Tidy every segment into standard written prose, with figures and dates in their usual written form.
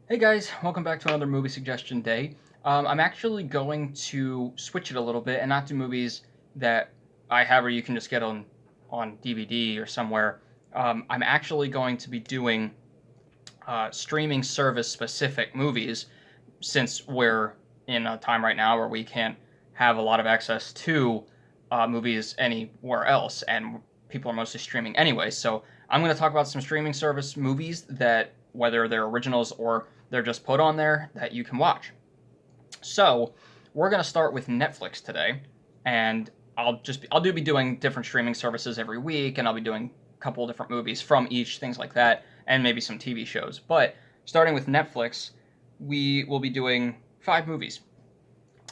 Hey guys, welcome back to another movie suggestion day. I'm actually going to switch it a little bit and not do movies that I have or you can just get on DVD or somewhere. I'm actually going to be doing streaming service specific movies since we're in a time right now where we can't have a lot of access to movies anywhere else, and people are mostly streaming anyway. So I'm going to talk about some streaming service movies that, whether they're originals or they're just put on there, that you can watch. So we're going to start with Netflix today, and I'll be doing different streaming services every week, and I'll be doing a couple of different movies from each, things like that, and maybe some TV shows. But starting with Netflix, we will be doing 5 movies,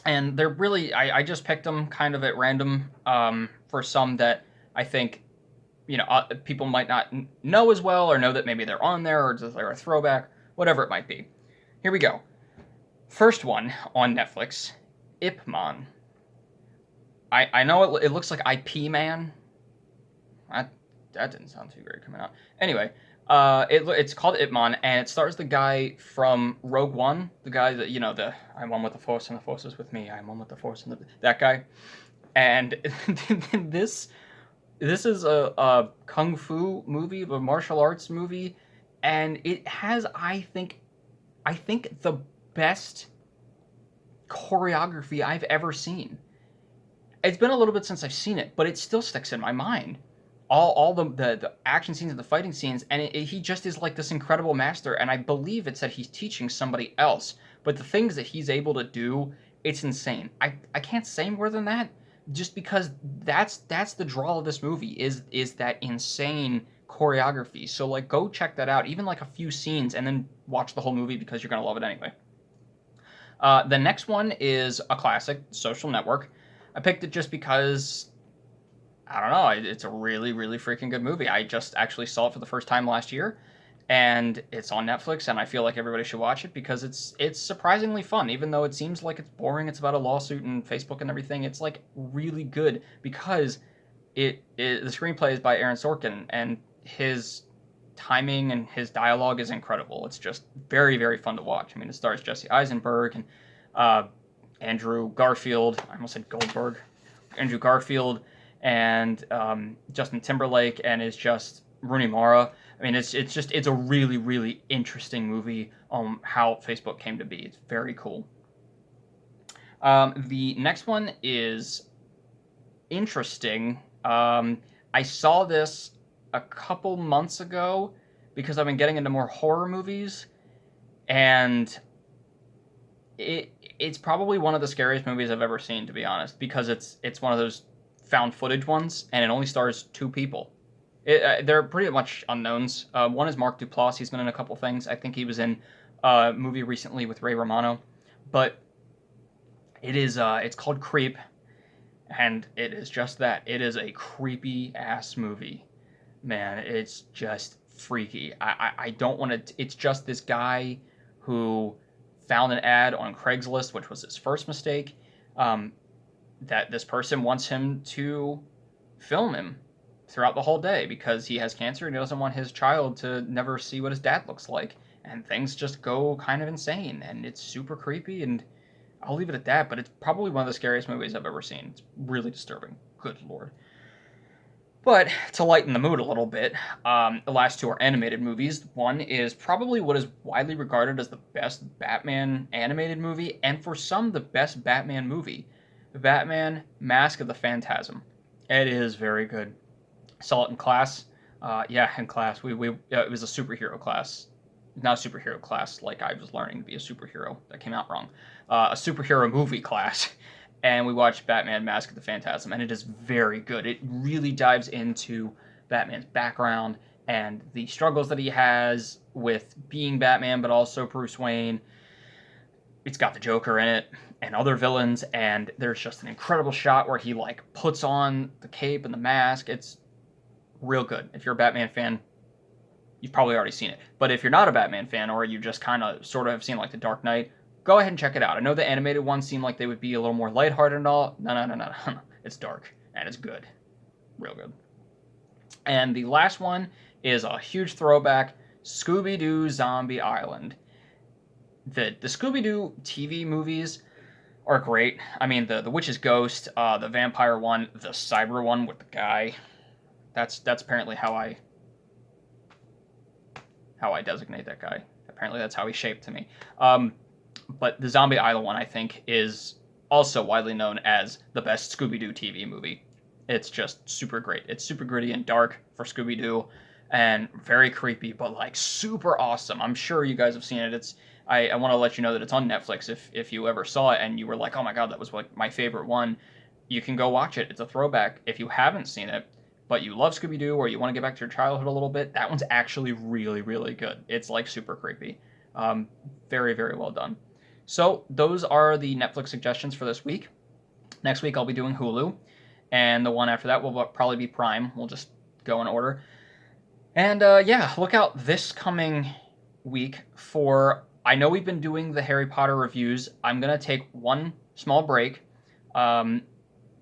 and they're really I just picked them kind of at random for some that I think people might not know as well, or know that maybe they're on there, or they're a throwback, whatever it might be. Here we go. First one on Netflix, Ip Man. I know it looks like IP Man. That didn't sound too great coming out. Anyway, it's called Ip Man, and it stars the guy from Rogue One, the guy that I'm one with the Force and the Force is with me. I'm one with the Force and that guy. And this this is a kung fu movie, a martial arts movie, and it has I think the best choreography I've ever seen. It's been a little bit since I've seen it, but it still sticks in my mind. All the action scenes and the fighting scenes, and he just is like this incredible master. And I believe it said he's teaching somebody else, but the things that he's able to do, it's insane. I can't say more than that, just because that's the draw of this movie is that insane choreography. So like, go check that out, even like a few scenes, and then watch the whole movie because you're gonna love it anyway. The next one is a classic, Social Network. I picked it just because I don't know. It's a really, really freaking good movie. I just actually saw it for the first time last year, and it's on Netflix, and I feel like everybody should watch it because it's surprisingly fun. Even though it seems like it's boring, it's about a lawsuit and Facebook and everything. It's like really good because the screenplay is by Aaron Sorkin, and his timing and his dialogue is incredible. It's just very, very fun to watch. I mean, it stars Jesse Eisenberg and uh, Andrew Garfield. I almost said Goldberg. Andrew Garfield and Justin Timberlake, and is just Rooney Mara. I mean, it's a really, really interesting movie on how Facebook came to be. It's very cool. The next one is interesting. I saw this a couple months ago because I've been getting into more horror movies, and it's probably one of the scariest movies I've ever seen, to be honest, because it's one of those found footage ones, and it only stars 2 people. They're pretty much unknowns. One is Mark Duplass. He's been in a couple things. I think he was in a movie recently with Ray Romano, but it's called Creep, and it is just that. It is a creepy ass movie, man. It's just freaky. I don't want to. It's just this guy who found an ad on Craigslist, which was his first mistake. That this person wants him to film him throughout the whole day because he has cancer and he doesn't want his child to never see what his dad looks like. And things just go kind of insane, and it's super creepy, and I'll leave it at that, but it's probably one of the scariest movies I've ever seen. It's really disturbing. Good lord. But to lighten the mood a little bit, the last 2 are animated movies. One is probably what is widely regarded as the best Batman animated movie, and for some, the best Batman movie. Batman: Mask of the Phantasm. It is very good. Saw it in class. Yeah, in class. We it was a superhero class, not a superhero class like I was learning to be a superhero. That came out wrong. A superhero movie class, and we watched Batman: Mask of the Phantasm, and it is very good. It really dives into Batman's background and the struggles that he has with being Batman, but also Bruce Wayne. It's got the Joker in it and other villains, and there's just an incredible shot where he like puts on the cape and the mask. It's real good. If you're a Batman fan, you've probably already seen it. But if you're not a Batman fan, or you just kind of sort of have seen like The Dark Knight, go ahead and check it out. I know the animated ones seem like they would be a little more lighthearted and all. No, no, no, no, no. It's dark and it's good, real good. And the last one is a huge throwback: Scooby Doo Zombie Island. the Scooby-Doo TV movies are great. I mean, the Witch's Ghost, the vampire one, the cyber one with the guy. That's apparently how I designate that guy. Apparently, that's how he's shaped to me. But the Zombie Island one, I think, is also widely known as the best Scooby-Doo TV movie. It's just super great. It's super gritty and dark for Scooby-Doo, and very creepy, but like super awesome. I'm sure you guys have seen it. I want to let you know that it's on Netflix. If you ever saw it and you were like, oh my god, that was like my favorite one, you can go watch it. It's a throwback. If you haven't seen it, but you love Scooby Doo or you want to get back to your childhood a little bit, that one's actually really, really good. It's like super creepy. Very, very well done. So those are the Netflix suggestions for this week. Next week I'll be doing Hulu, and the one after that will probably be Prime. We'll just go in order. And yeah, look out this coming week for. I know we've been doing the Harry Potter reviews. I'm gonna take one small break. Um,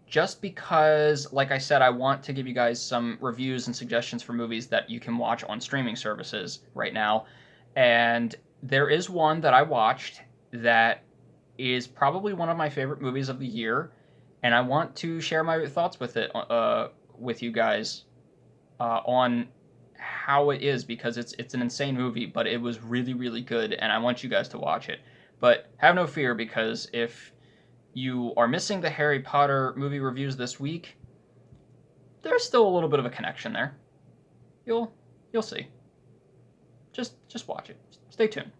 just because, like I said, I want to give you guys some reviews and suggestions for movies that you can watch on streaming services right now. And there is one that I watched that is probably one of my favorite movies of the year, and I want to share my thoughts with you guys on how it is, because it's an insane movie, but it was really, really good, and I want you guys to watch it. But have no fear, because if you are missing the Harry Potter movie reviews this week, there's still a little bit of a connection there. You'll see. Just watch it. Stay tuned.